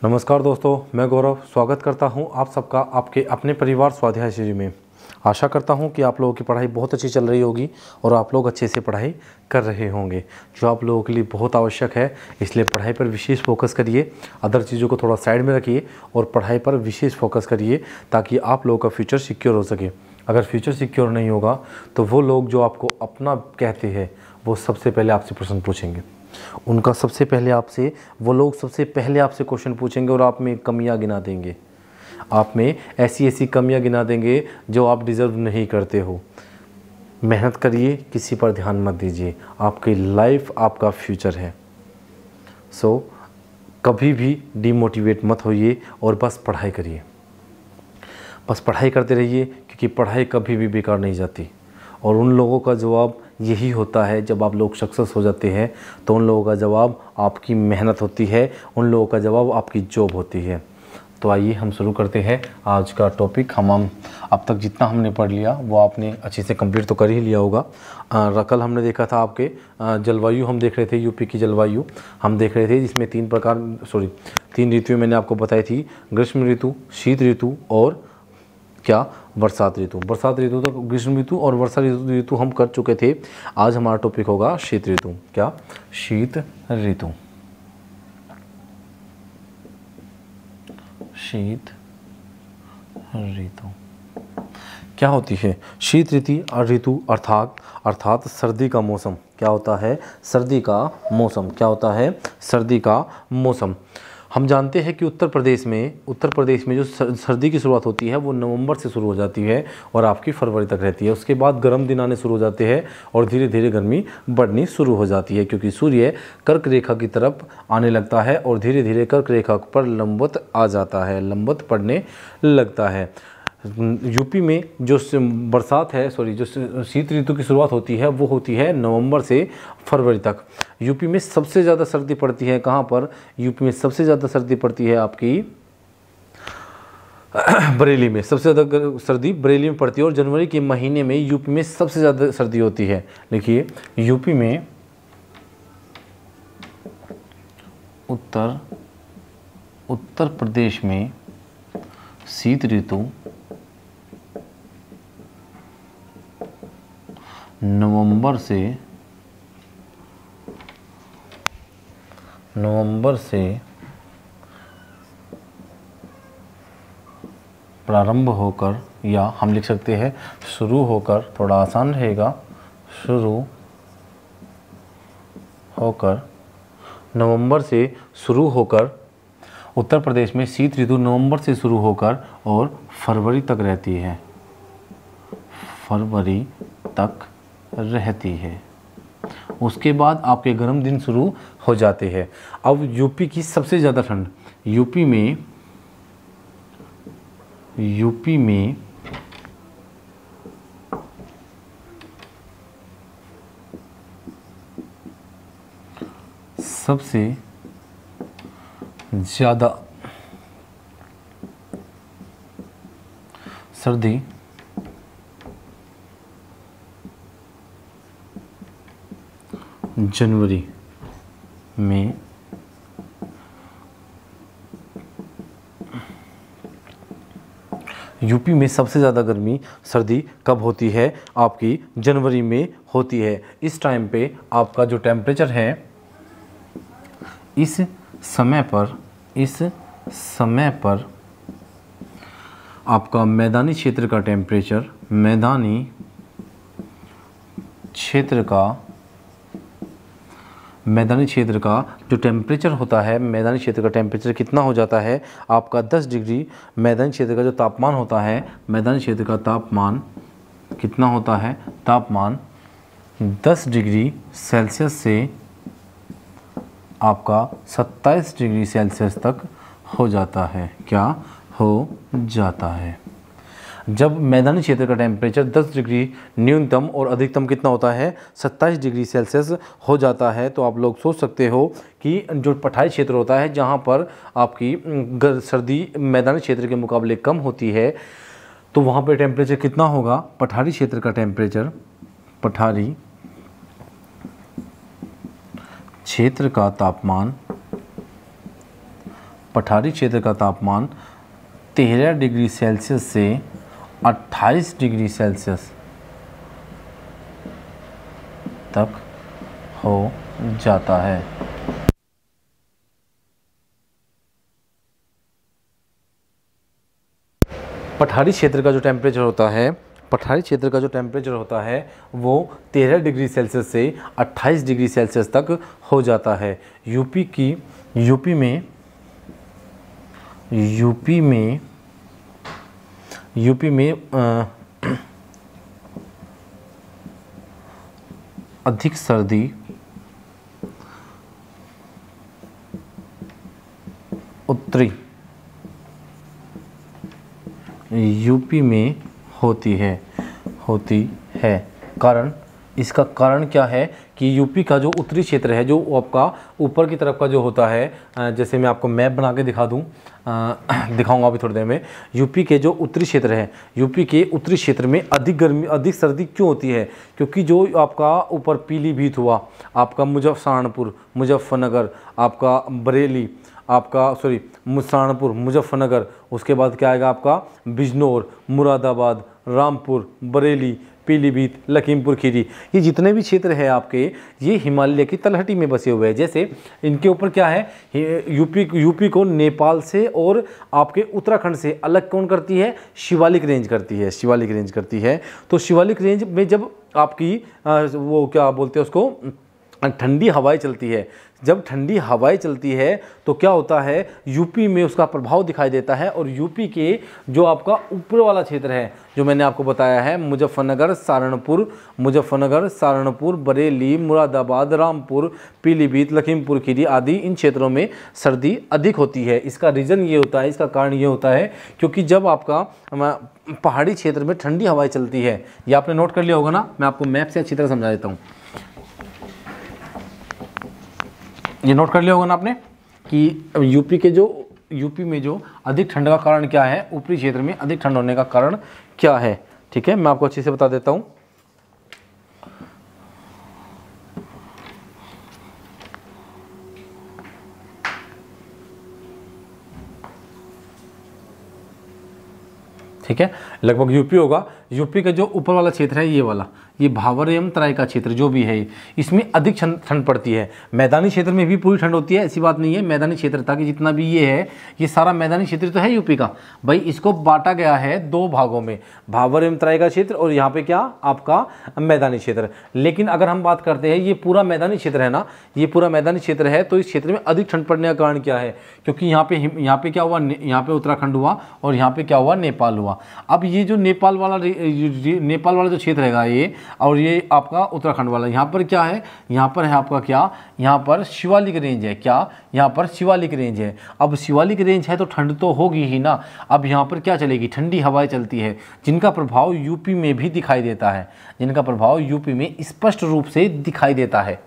नमस्कार दोस्तों, मैं गौरव स्वागत करता हूं आप सबका आपके अपने परिवार स्वाध्याय श्री में। आशा करता हूं कि आप लोगों की पढ़ाई बहुत अच्छी चल रही होगी और आप लोग अच्छे से पढ़ाई कर रहे होंगे, जो आप लोगों के लिए बहुत आवश्यक है। इसलिए पढ़ाई पर विशेष फोकस करिए, अदर चीज़ों को थोड़ा साइड में रखिए और पढ़ाई पर विशेष फोकस करिए ताकि आप लोगों का फ्यूचर सिक्योर हो सके। अगर फ्यूचर सिक्योर नहीं होगा तो वो लोग जो आपको अपना कहते हैं वो सबसे पहले आपसे प्रश्न पूछेंगे। उनका सबसे पहले आपसे वो लोग सबसे पहले आपसे क्वेश्चन पूछेंगे और आप में कमियां गिना देंगे। आप में ऐसी ऐसी कमियां गिना देंगे जो आप डिज़र्व नहीं करते हो। मेहनत करिए, किसी पर ध्यान मत दीजिए। आपकी लाइफ आपका फ्यूचर है। कभी भी डिमोटिवेट मत होइए और बस पढ़ाई करिए। बस पढ़ाई करते रहिए क्योंकि पढ़ाई कभी भी बेकार नहीं जाती। और उन लोगों का जवाब यही होता है, जब आप लोग सक्सेस हो जाते हैं तो उन लोगों का जवाब आपकी मेहनत होती है, उन लोगों का जवाब आपकी जॉब होती है। तो आइए हम शुरू करते हैं आज का टॉपिक। हम अब तक जितना हमने पढ़ लिया वो आपने अच्छे से कंप्लीट तो कर ही लिया होगा। कल हमने देखा था आपके जलवायु हम देख रहे थे, यूपी की जलवायु हम देख रहे थे, जिसमें तीन ऋतुएँ मैंने आपको बताई थी। ग्रीष्म ऋतु, शीत ऋतु और क्या, बरसात ऋतु। बरसात ऋतु तो ग्रीष्म ऋतु और वर्षा ऋतु हम कर चुके थे। आज हमारा टॉपिक होगा शीत ऋतु। क्या, शीत ऋतु। शीत ऋतु क्या होती है? शीत ऋतु अर्थात सर्दी का मौसम। क्या होता है? सर्दी का मौसम। क्या होता है? सर्दी का मौसम। हम जानते हैं कि उत्तर प्रदेश में जो सर्दी की शुरुआत होती है वो नवंबर से शुरू हो जाती है और आपकी फरवरी तक रहती है। उसके बाद गर्म दिन आने शुरू हो जाते हैं और धीरे धीरे गर्मी बढ़नी शुरू हो जाती है, क्योंकि सूर्य कर्क रेखा की तरफ आने लगता है और धीरे धीरे कर्क रेखा पर लंबवत आ जाता है, लंबवत पड़ने लगता है। यूपी में जो शीत ऋतु की शुरुआत होती है वो होती है नवंबर से फरवरी तक। यूपी में सबसे ज़्यादा सर्दी पड़ती है कहाँ पर? यूपी में सबसे ज़्यादा सर्दी पड़ती है आपकी बरेली में। सबसे ज़्यादा सर्दी बरेली में पड़ती है और जनवरी के महीने में यूपी में सबसे ज़्यादा सर्दी होती है। देखिए, यूपी में उत्तर प्रदेश में शीत ऋतु नवंबर से प्रारंभ होकर, या हम लिख सकते हैं शुरू होकर, थोड़ा आसान रहेगा, शुरू होकर, नवंबर से शुरू होकर उत्तर प्रदेश में शीत ऋतु नवंबर से शुरू होकर और फरवरी तक रहती है। फरवरी तक रहती है। उसके बाद आपके गर्म दिन शुरू हो जाते हैं। अब यूपी की सबसे ज़्यादा ठंड, यूपी में सबसे ज़्यादा सर्दी जनवरी में, यूपी में सबसे ज़्यादा गर्मी सर्दी कब होती है? आपकी जनवरी में होती है। इस टाइम पे आपका जो टेम्परेचर है, इस समय पर आपका मैदानी क्षेत्र का जो टेम्परेचर होता है, मैदानी क्षेत्र का टेम्परेचर कितना हो जाता है आपका 10 डिग्री। मैदानी क्षेत्र का जो तापमान होता है, मैदानी क्षेत्र का तापमान कितना होता है? तापमान 10 डिग्री सेल्सियस से आपका 27 डिग्री सेल्सियस तक हो जाता है। क्या हो जाता है? जब मैदानी क्षेत्र का टेम्परेचर 10 डिग्री न्यूनतम और अधिकतम कितना होता है? 27 डिग्री सेल्सियस हो जाता है। तो आप लोग सोच सकते हो कि जो पठारी क्षेत्र होता है, जहाँ पर आपकी सर्दी मैदानी क्षेत्र के मुकाबले कम होती है, तो वहाँ पर टेम्परेचर कितना होगा? पठारी क्षेत्र का टेम्परेचर, पठारी क्षेत्र का तापमान पठारी क्षेत्र का तापमान 13 डिग्री सेल्सियस से 28 डिग्री सेल्सियस तक हो जाता है। पठारी क्षेत्र का जो टेम्परेचर होता है, पठारी क्षेत्र का जो टेम्परेचर होता है वो 13 डिग्री सेल्सियस से 28 डिग्री सेल्सियस तक हो जाता है। यूपी में अधिक सर्दी उत्तरी यूपी में होती है। कारण, इसका कारण क्या है कि यूपी का जो उत्तरी क्षेत्र है, जो आपका ऊपर की तरफ का जो होता है, जैसे मैं आपको मैप बना के दिखाऊंगा अभी थोड़ी देर में। यूपी के जो उत्तरी क्षेत्र है, यूपी के उत्तरी क्षेत्र में अधिक सर्दी क्यों होती है? क्योंकि जो आपका ऊपर पीलीभीत हुआ, आपका सहारनपुर, मुजफ्फरनगर, आपका बरेली, आपका सहारनपुर, मुजफ्फरनगर, उसके बाद क्या आएगा आपका बिजनौर, मुरादाबाद, रामपुर, बरेली, पीलीभीत, लखीमपुर खीरी, ये जितने भी क्षेत्र है आपके, ये हिमालय की तलहटी में बसे हुए हैं। जैसे इनके ऊपर क्या है, यूपी को नेपाल से और आपके उत्तराखंड से अलग कौन करती है? शिवालिक रेंज करती है। तो शिवालिक रेंज में जब आपकी वो क्या बोलते हैं उसको, ठंडी हवाएं चलती है, जब ठंडी हवाएं चलती है तो क्या होता है, यूपी में उसका प्रभाव दिखाई देता है। और यूपी के जो आपका ऊपर वाला क्षेत्र है, जो मैंने आपको बताया है, मुजफ्फरनगर, सहारनपुर, बरेली, मुरादाबाद, रामपुर, पीलीभीत, लखीमपुर खीरी आदि, इन क्षेत्रों में सर्दी अधिक होती है। इसका रीज़न ये होता है, इसका कारण ये होता है क्योंकि जब आपका पहाड़ी क्षेत्र में ठंडी हवाएं चलती है, ये आपने नोट कर लिया होगा ना, मैं आपको मैप से अच्छी तरह समझा देता हूँ। ये नोट कर लिया होगा ना आपने कि यूपी में जो अधिक ठंड का कारण क्या है, ऊपरी क्षेत्र में अधिक ठंड होने का कारण क्या है। ठीक है, मैं आपको अच्छे से बता देता हूँ। ठीक है, लगभग यूपी होगा। यूपी का जो ऊपर वाला क्षेत्र है, ये वाला, ये भावर एवं तराई का क्षेत्र जो भी है, इसमें अधिक ठंड पड़ती है। मैदानी क्षेत्र में भी पूरी ठंड होती है, ऐसी बात नहीं है। मैदानी क्षेत्र था कि जितना भी ये है, ये सारा मैदानी क्षेत्र तो है यूपी का भाई। इसको बांटा गया है दो भागों में, भावर एवं तराई का क्षेत्र और यहाँ पे क्या आपका मैदानी क्षेत्र। लेकिन अगर हम बात करते हैं, ये पूरा मैदानी क्षेत्र है ना, ये पूरा मैदानी क्षेत्र है, तो इस क्षेत्र में अधिक ठंड पड़ने का कारण क्या है? क्योंकि यहाँ पे क्या हुआ, यहाँ पे उत्तराखंड हुआ और यहाँ पे क्या हुआ, नेपाल हुआ। अब ये जो नेपाल वाला जो क्षेत्र है ये, और ये आपका उत्तराखंड वाला, यहाँ पर क्या है, यहाँ पर है आपका क्या, यहाँ पर शिवालिक रेंज है। क्या, यहाँ पर शिवालिक रेंज है। अब शिवालिक रेंज है तो ठंड तो होगी ही ना। अब यहाँ पर क्या चलेगी, ठंडी हवाएं चलती है, जिनका प्रभाव यूपी में भी दिखाई देता है, जिनका प्रभाव यूपी में स्पष्ट रूप से दिखाई देता है,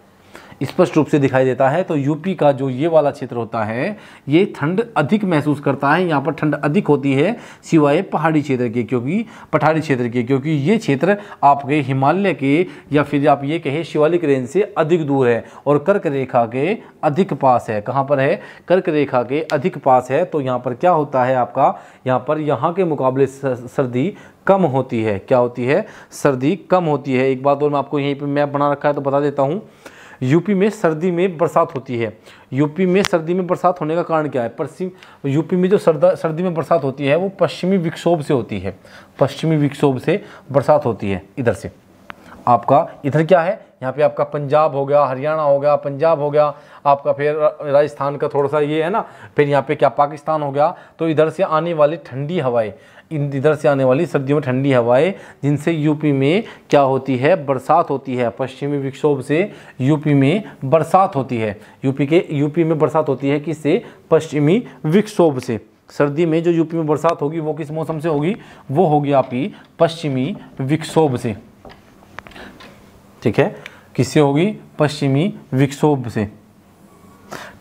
स्पष्ट रूप से दिखाई देता है। तो यूपी का जो ये वाला क्षेत्र होता है, ये ठंड अधिक महसूस करता है, यहाँ पर ठंड अधिक होती है सिवाय पहाड़ी क्षेत्र के, क्योंकि पठारी क्षेत्र के, क्योंकि ये क्षेत्र आपके हिमालय के या फिर आप ये कहें शिवालिक रेंज से अधिक दूर है और कर्क रेखा के अधिक पास है। कहाँ पर है, कर्क रेखा के अधिक पास है। तो यहाँ पर क्या होता है आपका, यहाँ पर यहाँ के मुकाबले सर्दी कम होती है। क्या होती है, सर्दी कम होती है। एक बात और मैं आपको यहीं पर मैप बना रखा है तो बता देता हूँ। यूपी में सर्दी में बरसात होती है। यूपी में सर्दी में बरसात होने का कारण क्या है? यूपी में जो सर्दी में बरसात होती है वो पश्चिमी विक्षोभ से होती है, पश्चिमी विक्षोभ से बरसात होती है। इधर से आपका, इधर क्या है, यहाँ पे आपका पंजाब हो गया, हरियाणा हो गया, पंजाब हो गया आपका, फिर राजस्थान का थोड़ा सा ये है ना, फिर यहाँ पे क्या पाकिस्तान हो गया। तो इधर से आने वाली ठंडी हवाएं, इधर से आने वाली सर्दियों में ठंडी हवाएं, जिनसे यूपी में क्या होती है, बरसात होती है। पश्चिमी विक्षोभ से यूपी में बरसात होती है। यूपी में बरसात होती है किससे, पश्चिमी विक्षोभ से। सर्दी में जो यूपी में बरसात होगी वो किस मौसम से होगी, वो होगी आपकी पश्चिमी विक्षोभ से। ठीक है, किससे होगी, पश्चिमी विक्षोभ से।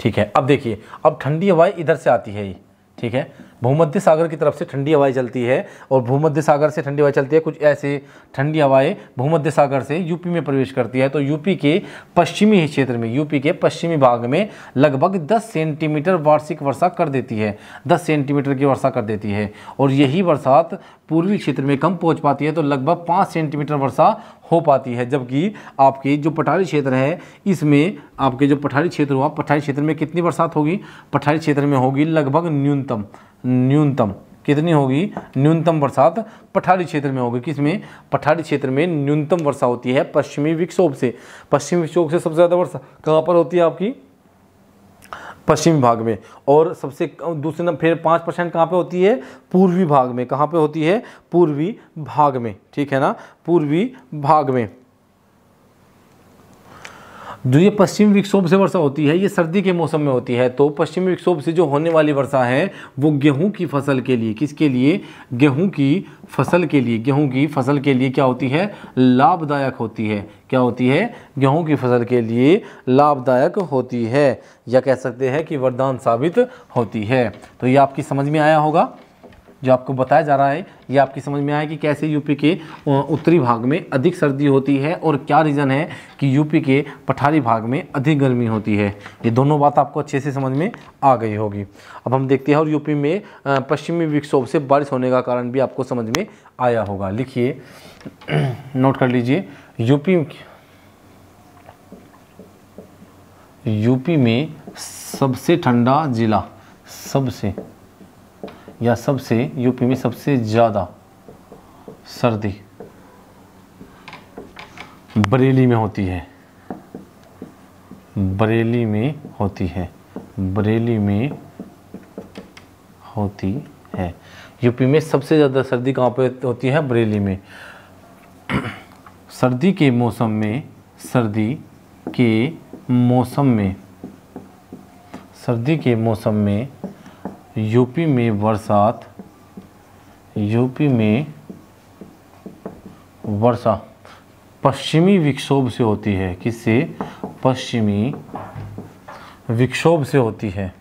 ठीक है, अब देखिए, अब ठंडी हवाएं इधर से आती है ये, ठीक है, भूमध्य सागर की तरफ से ठंडी हवाएं चलती है और भूमध्य सागर से ठंडी हवाएं चलती है, कुछ ऐसे ठंडी हवाएं भूमध्य सागर से यूपी में प्रवेश करती है। तो यूपी के पश्चिमी क्षेत्र में, यूपी के पश्चिमी भाग में लगभग 10 सेंटीमीटर वार्षिक वर्षा कर देती है, 10 सेंटीमीटर की वर्षा कर देती है। और यही बरसात पूर्वी क्षेत्र में कम पहुंच पाती है, तो लगभग 5 सेंटीमीटर वर्षा हो पाती है। जबकि आपके जो पठारी क्षेत्र है, इसमें आपके जो पठारी क्षेत्र हुआ, पठारी क्षेत्र में कितनी बरसात होगी? पठारी क्षेत्र में होगी लगभग न्यूनतम कितनी होगी? न्यूनतम बरसात पठारी क्षेत्र में होगी। किसमें? पठारी क्षेत्र में न्यूनतम वर्षा होती है पश्चिमी विक्षोभ से। पश्चिमी विक्षोभ से सबसे ज़्यादा वर्षा कहाँ पर होती है? आपकी पश्चिमी भाग में। और सबसे दूसरे नंबर फिर 5% कहाँ पे होती है? पूर्वी भाग में। कहाँ पे होती है? पूर्वी भाग में, ठीक है ना, पूर्वी भाग में। जो ये पश्चिमी विक्षोभ से वर्षा होती है, ये सर्दी के मौसम में होती है। तो पश्चिमी विक्षोभ से जो होने वाली वर्षा है वो गेहूं की फसल के लिए, किसके लिए? गेहूं की फसल के लिए, गेहूं की फसल के लिए क्या होती है? लाभदायक होती है। क्या होती है? गेहूं की फसल के लिए लाभदायक होती है, या कह सकते हैं कि वरदान साबित होती है। तो ये आपकी समझ में आया होगा, जो आपको बताया जा रहा है ये आपकी समझ में आया कि कैसे यूपी के उत्तरी भाग में अधिक सर्दी होती है और क्या रीज़न है कि यूपी के पठारी भाग में अधिक गर्मी होती है। ये दोनों बात आपको अच्छे से समझ में आ गई होगी। अब हम देखते हैं, और यूपी में पश्चिमी विक्षोभ से बारिश होने का कारण भी आपको समझ में आया होगा। लिखिए, नोट कर लीजिए, यूपी में सबसे ठंडा जिला, सबसे यूपी में सबसे ज़्यादा सर्दी बरेली में होती है। बरेली में होती है। यूपी में सबसे ज़्यादा सर्दी कहाँ पे होती है? बरेली में। सर्दी के मौसम में यूपी में वर्षा पश्चिमी विक्षोभ से होती है। किससे? पश्चिमी विक्षोभ से होती है।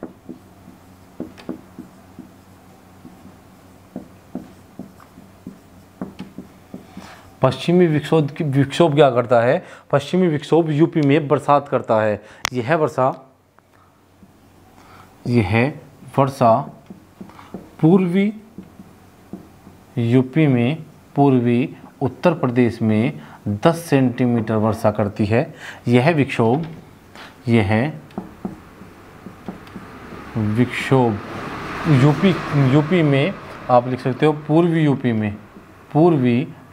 पश्चिमी विक्षोभ क्या करता है? पश्चिमी विक्षोभ यूपी में बरसात करता है। यह वर्षा पूर्वी यूपी में, पूर्वी उत्तर प्रदेश में 10 सेंटीमीटर वर्षा करती है। यह विक्षोभ यूपी में आप लिख सकते हो पूर्वी यूपी में,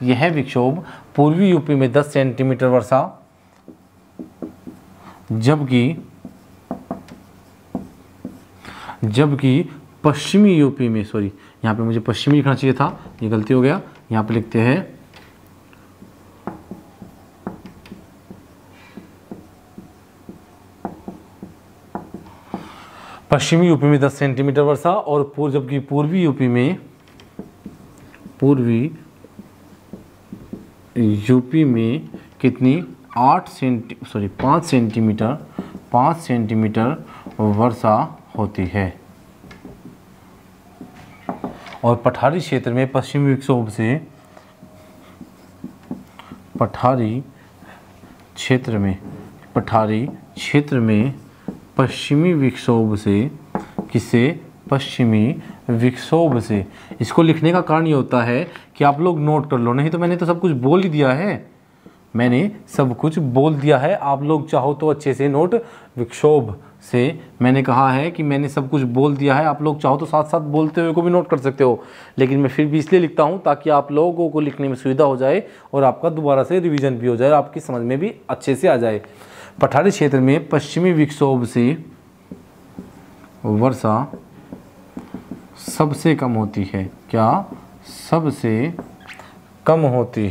यह विक्षोभ पूर्वी यूपी में 10 सेंटीमीटर वर्षा, जबकि पश्चिमी यूपी में, सॉरी यहाँ पे मुझे पश्चिमी लिखना चाहिए था, ये गलती हो गया। यहाँ पे लिखते हैं पश्चिमी यूपी में 10 सेंटीमीटर वर्षा, और जबकि पूर्वी यूपी में कितनी? 5 सेंटीमीटर वर्षा होती है। और पठारी क्षेत्र में पश्चिमी विक्षोभ से, पठारी क्षेत्र में पश्चिमी विक्षोभ से, किससे? पश्चिमी विक्षोभ से। इसको लिखने का कारण ये होता है कि आप लोग नोट कर लो, नहीं तो मैंने तो सब कुछ बोल ही दिया है, आप लोग चाहो तो अच्छे से नोट, विक्षोभ से मैंने कहा है कि मैंने सब कुछ बोल दिया है, आप लोग चाहो तो साथ साथ बोलते हुए को भी नोट कर सकते हो, लेकिन मैं फिर भी इसलिए लिखता हूँ ताकि आप लोगों को लिखने में सुविधा हो जाए और आपका दोबारा से रिवीजन भी हो जाए, आपकी समझ में भी अच्छे से आ जाए। पठारी क्षेत्र में पश्चिमी विक्षोभ से वर्षा सबसे कम होती है। क्या? सबसे कम होती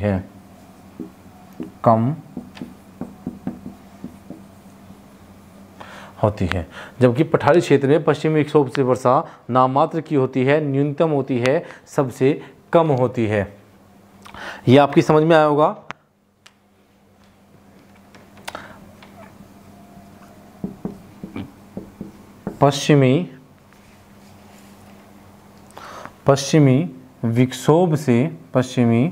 है। जबकि पठारी क्षेत्र में पश्चिमी विक्षोभ से वर्षा नाममात्र की होती है, न्यूनतम होती है, सबसे कम होती है। ये आपकी समझ में आया होगा। पश्चिमी विक्षोभ से, पश्चिमी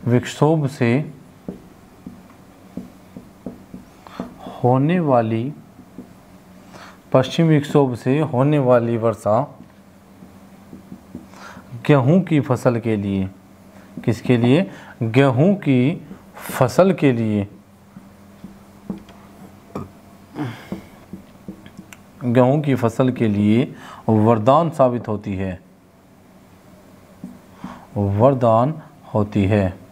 विक्षोभ से होने वाली, पश्चिमी विक्षोभ से होने वाली वर्षा गेहूं की फसल के लिए, किसके लिए? गेहूं की फसल के लिए, गेहूं की फसल के लिए वरदान साबित होती है, वरदान होती है।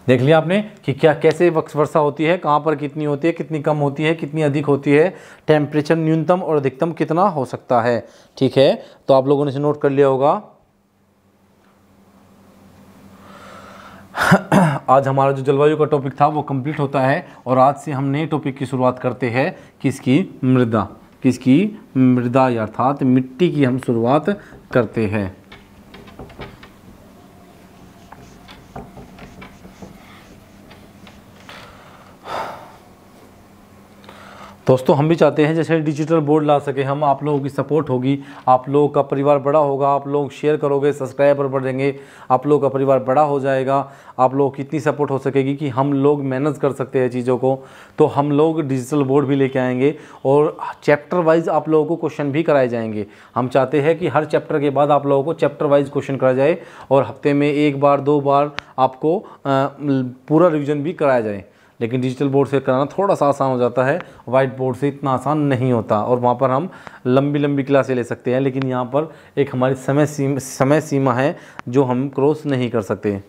देख लिया आपने कि क्या कैसे वर्षा होती है, कहाँ पर कितनी होती है, कितनी कम होती है, कितनी अधिक होती है, टेम्परेचर न्यूनतम और अधिकतम कितना हो सकता है। ठीक है, तो आप लोगों ने इसे नोट कर लिया होगा। आज हमारा जो जलवायु का टॉपिक था वो कंप्लीट होता है और आज से हम नए टॉपिक की शुरुआत करते हैं। किसकी? मृदा। किसकी? मृदा अर्थात मिट्टी की हम शुरुआत करते हैं। दोस्तों हम भी चाहते हैं जैसे डिजिटल बोर्ड ला सके हम, आप लोगों की सपोर्ट होगी, आप लोगों का परिवार बड़ा होगा, आप लोग शेयर करोगे, सब्सक्राइबर बढ़ेंगे, आप लोगों का परिवार बड़ा हो जाएगा, आप लोगों की इतनी सपोर्ट हो सकेगी कि हम लोग मैनेज कर सकते हैं चीज़ों को। तो हम लोग डिजिटल बोर्ड भी लेके आएंगे और चैप्टर वाइज आप लोगों को क्वेश्चन भी कराए जाएंगे। हम चाहते हैं कि हर चैप्टर के बाद आप लोगों को चैप्टर वाइज क्वेश्चन कराया जाए और हफ्ते में 1 बार 2 बार आपको पूरा रिविज़न भी कराया जाए। लेकिन डिजिटल बोर्ड से कराना थोड़ा सा आसान हो जाता है, वाइट बोर्ड से इतना आसान नहीं होता और वहाँ पर हम लंबी लंबी क्लासें ले सकते हैं, लेकिन यहाँ पर एक हमारी समय सीमा है जो हम क्रॉस नहीं कर सकते।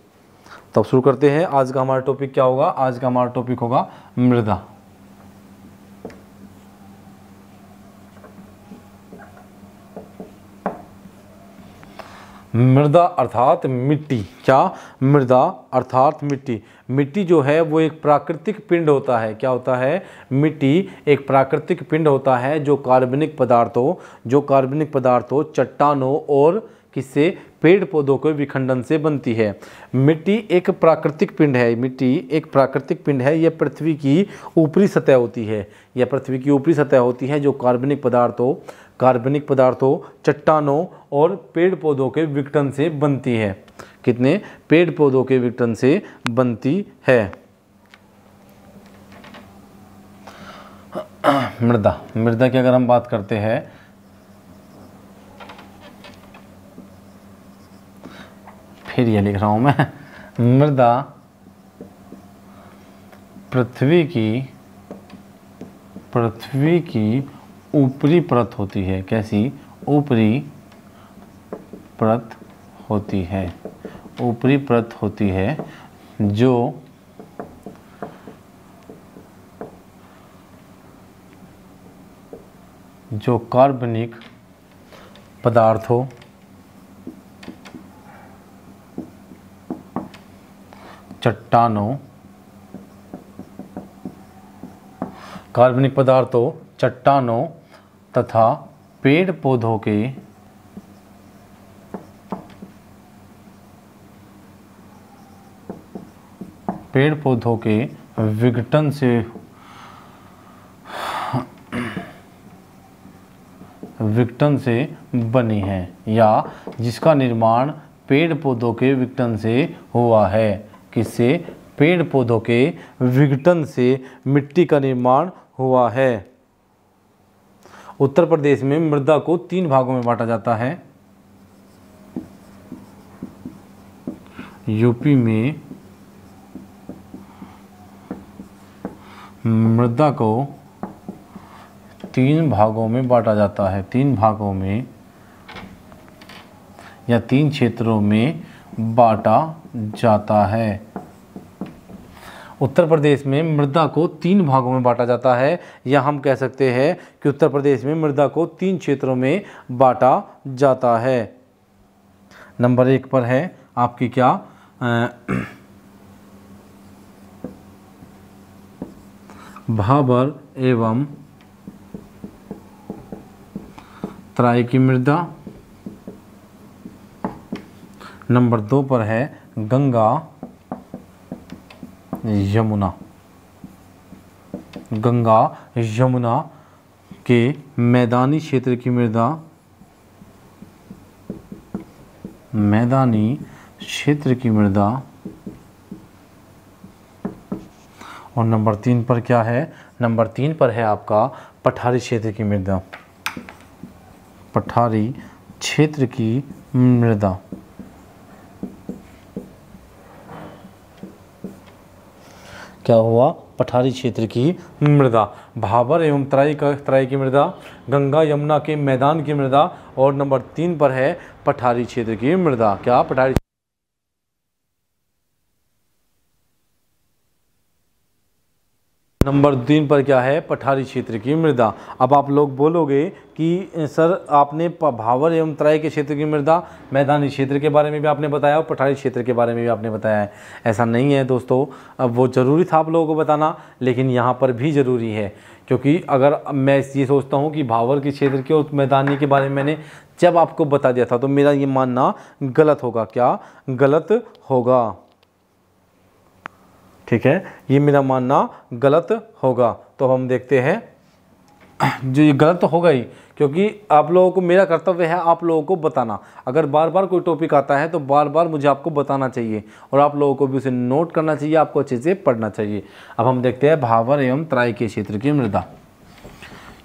तो अब शुरू करते हैं। आज का हमारा टॉपिक क्या होगा? आज का हमारा टॉपिक होगा मृदा। मृदा अर्थात मिट्टी। क्या? मृदा अर्थात मिट्टी। मिट्टी जो है वो एक प्राकृतिक पिंड होता है। क्या होता है? मिट्टी एक प्राकृतिक पिंड होता है जो कार्बनिक पदार्थों, चट्टानों और किससे? पेड़ पौधों के विखंडन से बनती है। मिट्टी एक प्राकृतिक पिंड है। मिट्टी एक प्राकृतिक पिंड है। यह पृथ्वी की ऊपरी सतह होती है। यह पृथ्वी की ऊपरी सतह होती है जो कार्बनिक पदार्थों, चट्टानों और पेड़ पौधों के विघटन से बनती है। कितने? पेड़ पौधों के विघटन से बनती है। मृदा की अगर हम बात करते हैं, फिर ये लिख रहा हूं मैं, मृदा पृथ्वी की ऊपरी परत होती है। कैसी? ऊपरी परत होती है। ऊपरी परत होती है जो कार्बनिक पदार्थों, चट्टानों, तथा पेड़ पौधों के विघटन से बनी है या जिसका निर्माण पेड़ पौधों के विघटन से हुआ है। किससे? पेड़ पौधों के विघटन से मिट्टी का निर्माण हुआ है। उत्तर प्रदेश में मृदा को 3 भागों में बांटा जाता है। यूपी में मृदा को 3 भागों में बांटा जाता है। 3 भागों में या 3 क्षेत्रों में बांटा जाता है। उत्तर प्रदेश में मृदा को 3 भागों में बांटा जाता है, या हम कह सकते हैं कि उत्तर प्रदेश में मृदा को 3 क्षेत्रों में बांटा जाता है। नंबर 1 पर है आपकी क्या? भाबर एवं तराई की मृदा। नंबर 2 पर है गंगा यमुना। गंगा यमुना के मैदानी क्षेत्र की मृदा, मैदानी क्षेत्र की मृदा। और नंबर 3 पर क्या है? नंबर 3 पर है आपका पठारी क्षेत्र की मृदा, पठारी क्षेत्र की मृदा। क्या हुआ? पठारी क्षेत्र की मृदा। भाबर एवं तराई की मृदा, गंगा यमुना के मैदान की मृदा, और नंबर 3 पर है पठारी क्षेत्र की मृदा। क्या? पठारी। नंबर 3 पर क्या है? पठारी क्षेत्र की मृदा। अब आप लोग बोलोगे कि सर आपने भाबर एवं तराई के क्षेत्र की मृदा, मैदानी क्षेत्र के बारे में भी आपने बताया और पठारी क्षेत्र के बारे में भी आपने बताया है। ऐसा नहीं है दोस्तों, अब वो ज़रूरी था आप लोगों को बताना, लेकिन यहाँ पर भी ज़रूरी है, क्योंकि अगर मैं ये सोचता हूँ कि भाबर के क्षेत्र के और मैदानी के बारे में मैंने जब आपको बता दिया था तो मेरा ये मानना गलत होगा। क्या गलत होगा? ठीक है, ये मेरा मानना गलत होगा। तो हम देखते हैं, जो ये गलत तो होगा ही, क्योंकि आप लोगों को, मेरा कर्तव्य है आप लोगों को बताना। अगर बार बार कोई टॉपिक आता है तो बार बार मुझे आपको बताना चाहिए और आप लोगों को भी उसे नोट करना चाहिए, आपको अच्छे से पढ़ना चाहिए। अब हम देखते हैं भाबर एवं तराई के क्षेत्र की मृदा।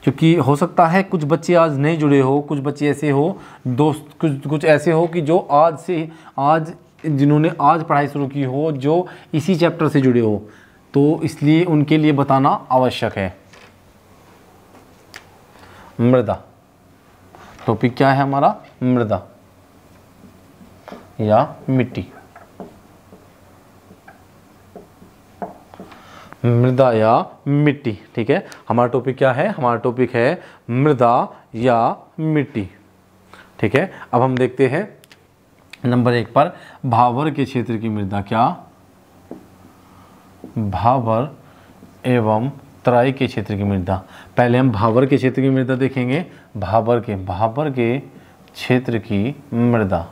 क्योंकि हो सकता है कुछ बच्चे आज नहीं जुड़े हो, कुछ बच्चे ऐसे हो दोस्त, कुछ ऐसे हो कि जो आज जिन्होंने आज पढ़ाई शुरू की हो, जो इसी चैप्टर से जुड़े हो, तो इसलिए उनके लिए बताना आवश्यक है। मृदा, टॉपिक क्या है हमारा? मृदा या मिट्टी। मृदा या मिट्टी, ठीक है। हमारा टॉपिक क्या है? हमारा टॉपिक है मृदा या मिट्टी, ठीक है। अब हम देखते हैं नंबर 1 पर भाबर के क्षेत्र की मृदा। क्या? भाबर एवं तराई के क्षेत्र की मृदा। पहले हम भाबर के क्षेत्र की मृदा देखेंगे। भाबर के क्षेत्र की मृदा।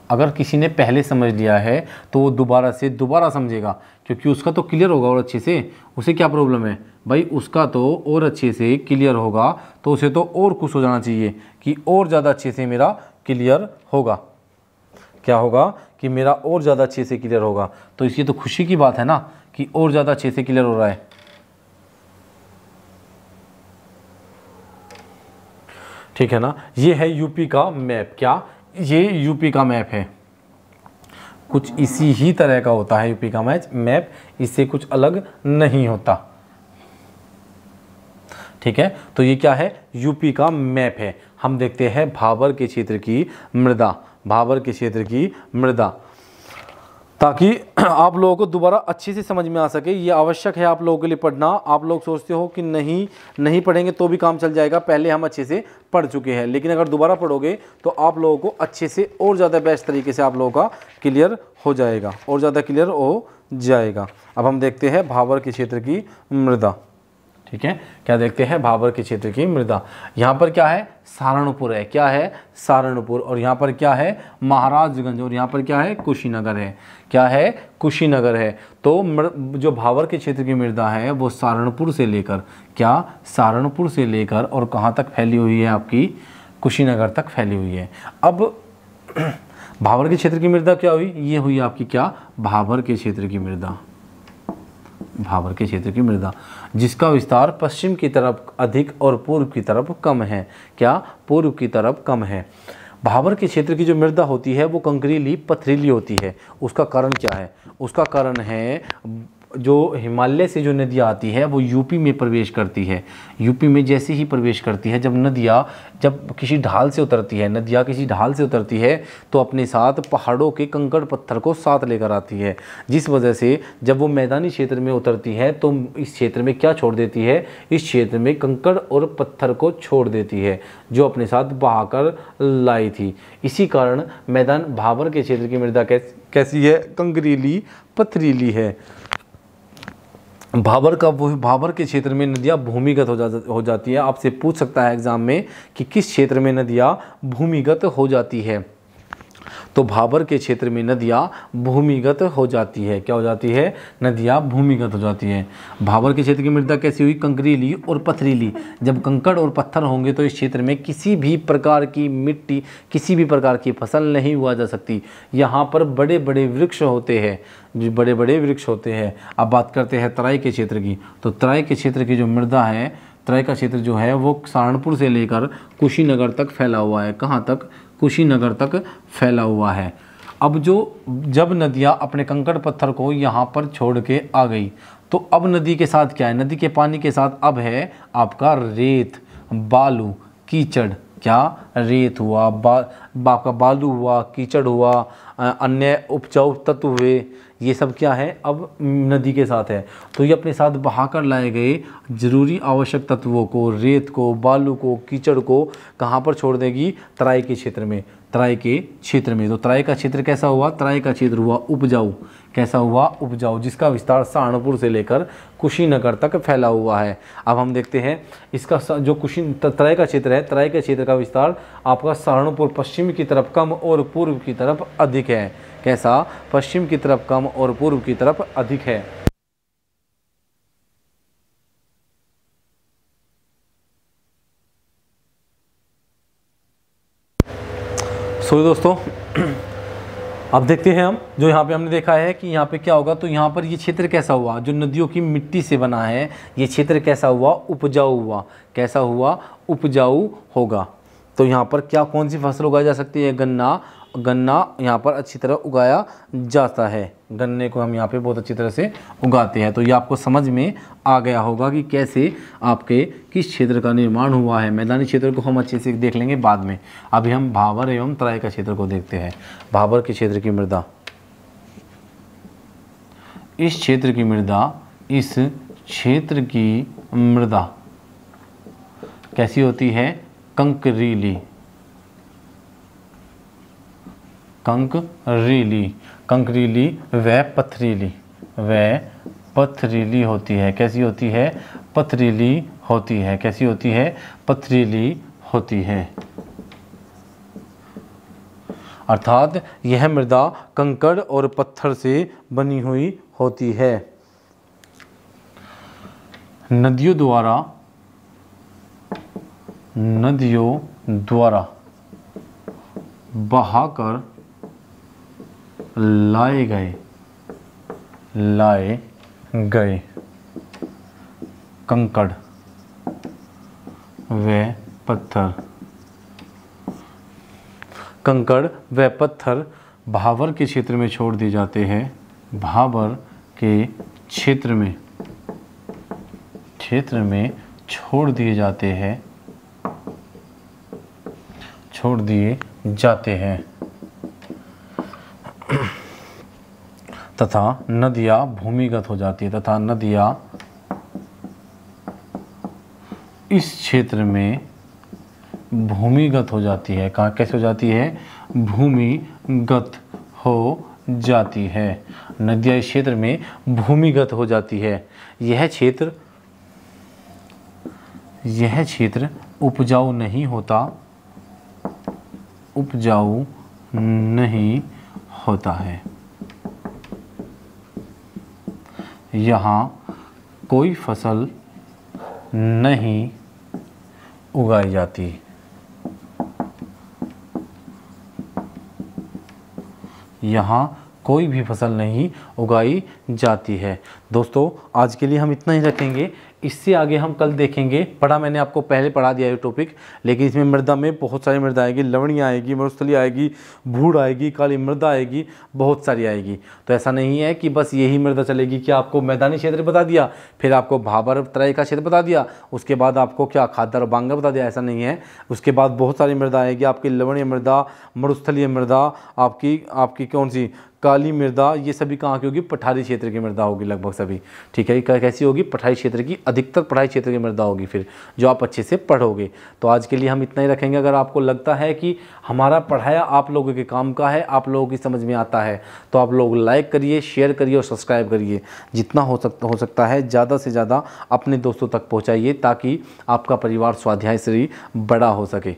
अगर किसी ने पहले समझ लिया है तो वो दोबारा समझेगा, क्योंकि उसका तो क्लियर होगा और अच्छे से। उसे क्या प्रॉब्लम है भाई? उसका तो और अच्छे से क्लियर होगा, तो उसे तो और खुश हो जाना चाहिए कि और ज़्यादा अच्छे से मेरा क्लियर होगा। क्या होगा? कि मेरा और ज़्यादा अच्छे से क्लियर होगा। तो इसकी तो खुशी की बात है ना कि और ज़्यादा अच्छे से क्लियर हो रहा है। ठीक है ना। ये है यूपी का मैप। क्या? ये यूपी का मैप है। कुछ इसी ही तरह का होता है यूपी का मैप, इससे कुछ अलग नहीं होता। ठीक है, तो ये क्या है? यूपी का मैप है। हम देखते हैं भाबर के क्षेत्र की मृदा। भाबर के क्षेत्र की मृदा, ताकि आप लोगों को दोबारा अच्छे से समझ में आ सके। ये आवश्यक है आप लोगों के लिए पढ़ना। आप लोग सोचते हो कि नहीं पढ़ेंगे तो भी काम चल जाएगा, पहले हम अच्छे से पढ़ चुके हैं, लेकिन अगर दोबारा पढ़ोगे तो आप लोगों को अच्छे से और ज़्यादा बेस्ट तरीके से आप लोगों का क्लियर हो जाएगा, और ज़्यादा क्लियर हो जाएगा। अब हम देखते हैं भाबर के क्षेत्र की मृदा। ठीक है, क्या देखते हैं? भाबर के क्षेत्र की मृदा। यहाँ पर क्या है? सहारनपुर है। क्या है? सहारनपुर। और यहाँ पर क्या है? महाराजगंज। और यहाँ पर क्या है? कुशीनगर है। क्या है? कुशीनगर है। तो जो भाबर के क्षेत्र की मृदा है वो सहारनपुर से लेकर, क्या? सहारनपुर से लेकर और कहाँ तक फैली हुई है? आपकी कुशीनगर तक फैली हुई है। अब भाबर के क्षेत्र की मृदा क्या हुई? ये हुई आपकी क्या? भाबर के क्षेत्र की मृदा। भाबर के क्षेत्र की मृदा, जिसका विस्तार पश्चिम की तरफ अधिक और पूर्व की तरफ कम है। क्या? पूर्व की तरफ कम है। भाबर के क्षेत्र की जो मृदा होती है वो कंकरीली पथरीली होती है। उसका कारण क्या है? उसका कारण है जो हिमालय से जो नदियाँ आती है वो यूपी में प्रवेश करती है। यूपी में जैसे ही प्रवेश करती है, जब किसी ढाल से उतरती है, नदियाँ किसी ढाल से उतरती है तो अपने साथ पहाड़ों के कंकड़ पत्थर को साथ लेकर आती है, जिस वजह से जब वो मैदानी क्षेत्र में उतरती है तो इस क्षेत्र में क्या छोड़ देती है? इस क्षेत्र में कंकड़ और पत्थर को छोड़ देती है, जो अपने साथ बहाकर लाई थी। इसी कारण भाबर के क्षेत्र की मृदा कैसी है? कंकरीली पथरीली है। भाबर के क्षेत्र में नदियाँ भूमिगत हो जाती है। आपसे पूछ सकता है एग्जाम में कि किस क्षेत्र में नदियाँ भूमिगत हो जाती है। तो भाबर के क्षेत्र में नदियाँ भूमिगत हो जाती है। क्या हो जाती है? नदियाँ भूमिगत हो जाती है। भाबर के क्षेत्र की मृदा कैसी हुई? कंकरीली और पथरीली। जब कंकड़ और पत्थर होंगे तो इस क्षेत्र में किसी भी प्रकार की मिट्टी, किसी भी प्रकार की फसल नहीं उगा जा सकती। यहाँ पर बड़े बड़े वृक्ष होते हैं, जो बड़े बड़े वृक्ष होते हैं। अब बात करते हैं तराई के क्षेत्र की। तो तराई के क्षेत्र की जो मृदा है, तराई का क्षेत्र जो है वो सहारनपुर से लेकर कुशीनगर तक फैला हुआ है। कहाँ तक? कुशीनगर तक फैला हुआ है। अब जब नदियाँ अपने कंकड़ पत्थर को यहाँ पर छोड़ के आ गई, तो अब नदी के साथ क्या है? नदी के पानी के साथ अब है आपका रेत, बालू, कीचड़। क्या? रेत हुआ, आपका बालू हुआ, कीचड़ हुआ, अन्य उपजाऊ तत्व हुए, ये सब क्या है? अब नदी के साथ है। तो ये अपने साथ बहाकर लाए गए जरूरी आवश्यक तत्वों को, रेत को, बालू को, कीचड़ को कहाँ पर छोड़ देगी? तराई के क्षेत्र में। तराई के क्षेत्र में। तो तराई का क्षेत्र कैसा हुआ? तराई का क्षेत्र हुआ उपजाऊ। कैसा हुआ? उपजाऊ, जिसका विस्तार सहारनपुर से लेकर कुशीनगर तक फैला हुआ है। अब हम देखते हैं इसका जो तराई का क्षेत्र है, तराई के क्षेत्र का विस्तार आपका सहारनपुर पश्चिम की तरफ कम और पूर्व की तरफ अधिक है। कैसा? पश्चिम की तरफ कम और पूर्व की तरफ अधिक है। सो दोस्तों, अब देखते हैं हम, जो यहाँ पे हमने देखा है कि यहाँ पे क्या होगा। तो यहाँ पर ये क्षेत्र कैसा हुआ? जो नदियों की मिट्टी से बना है, ये क्षेत्र कैसा हुआ? उपजाऊ हुआ। कैसा हुआ? उपजाऊ होगा। तो यहाँ पर क्या, कौन सी फसल उगाई जा सकती है? गन्ना। गन्ना यहाँ पर अच्छी तरह उगाया जाता है। गन्ने को हम यहाँ पे बहुत अच्छी तरह से उगाते हैं। तो ये आपको समझ में आ गया होगा कि कैसे आपके किस क्षेत्र का निर्माण हुआ है। मैदानी क्षेत्र को हम अच्छे से देख लेंगे बाद में। अभी हम भाबर एवं तराई का क्षेत्र को देखते हैं। भाबर के क्षेत्र की मृदा, इस क्षेत्र की मृदा कैसी होती है? कंकरीली। कंकरीली व पथरीली होती है। कैसी होती है? पथरीली होती है। कैसी होती है? पथरीली होती है। अर्थात यह मृदा कंकड़ और पत्थर से बनी हुई होती है। नदियों द्वारा बहाकर लाए गए कंकड़ व पत्थर भाबर के क्षेत्र में छोड़ दिए जाते हैं। भाबर के क्षेत्र में छोड़ दिए जाते हैं तथा नदियाँ भूमिगत हो जाती है। तथा नदियाँ इस क्षेत्र में भूमिगत हो जाती है। कहाँ कैसे हो जाती है? भूमिगत हो जाती है। नदियाँ इस क्षेत्र में भूमिगत हो जाती है। यह क्षेत्र उपजाऊ नहीं होता है। यहाँ कोई फसल नहीं उगाई जाती। यहाँ कोई भी फसल नहीं उगाई जाती है। दोस्तों, आज के लिए हम इतना ही रखेंगे। इससे आगे हम कल देखेंगे। पढ़ा मैंने आपको पहले पढ़ा दिया है टॉपिक, लेकिन इसमें मृदा में बहुत सारी मृदा आएगी। लवणियाँ आएगी, मरुस्थली आएगी, भूड़ आएगी, काली मृदा आएगी, बहुत सारी आएगी। तो ऐसा नहीं है कि बस यही मृदा चलेगी कि आपको मैदानी क्षेत्र बता दिया, फिर आपको भाबर तराई का क्षेत्र बता दिया, उसके बाद आपको क्या खादर और बांगर बता दिया। ऐसा नहीं है। उसके बाद बहुत सारी मृदा आएगी। आपकी लवणीय मृदा, मरुस्थलीय मृदा, आपकी कौन सी काली मृदा, ये सभी कहाँ की होगी? पठारी क्षेत्र की मृदा होगी लगभग सभी। ठीक है, कैसी होगी? पठारी क्षेत्र की, अधिकतर पठारी क्षेत्र की मृदा होगी फिर, जो आप अच्छे से पढ़ोगे। तो आज के लिए हम इतना ही रखेंगे। अगर आपको लगता है कि हमारा पढ़ाया आप लोगों के काम का है, आप लोगों की समझ में आता है, तो आप लोग लाइक करिए, शेयर करिए और सब्सक्राइब करिए। जितना हो सकता है ज़्यादा से ज़्यादा अपने दोस्तों तक पहुँचाइए, ताकि आपका परिवार स्वाध्याय से बड़ा हो सके।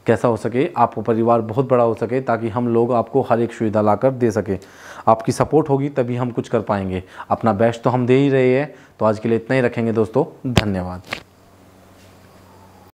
कैसा हो सके, आपका परिवार बहुत बड़ा हो सके, ताकि हम लोग आपको हर एक सुविधा लाकर दे सके। आपकी सपोर्ट होगी तभी हम कुछ कर पाएंगे। अपना बेस्ट तो हम दे ही रहे हैं। तो आज के लिए इतना ही रखेंगे दोस्तों, धन्यवाद।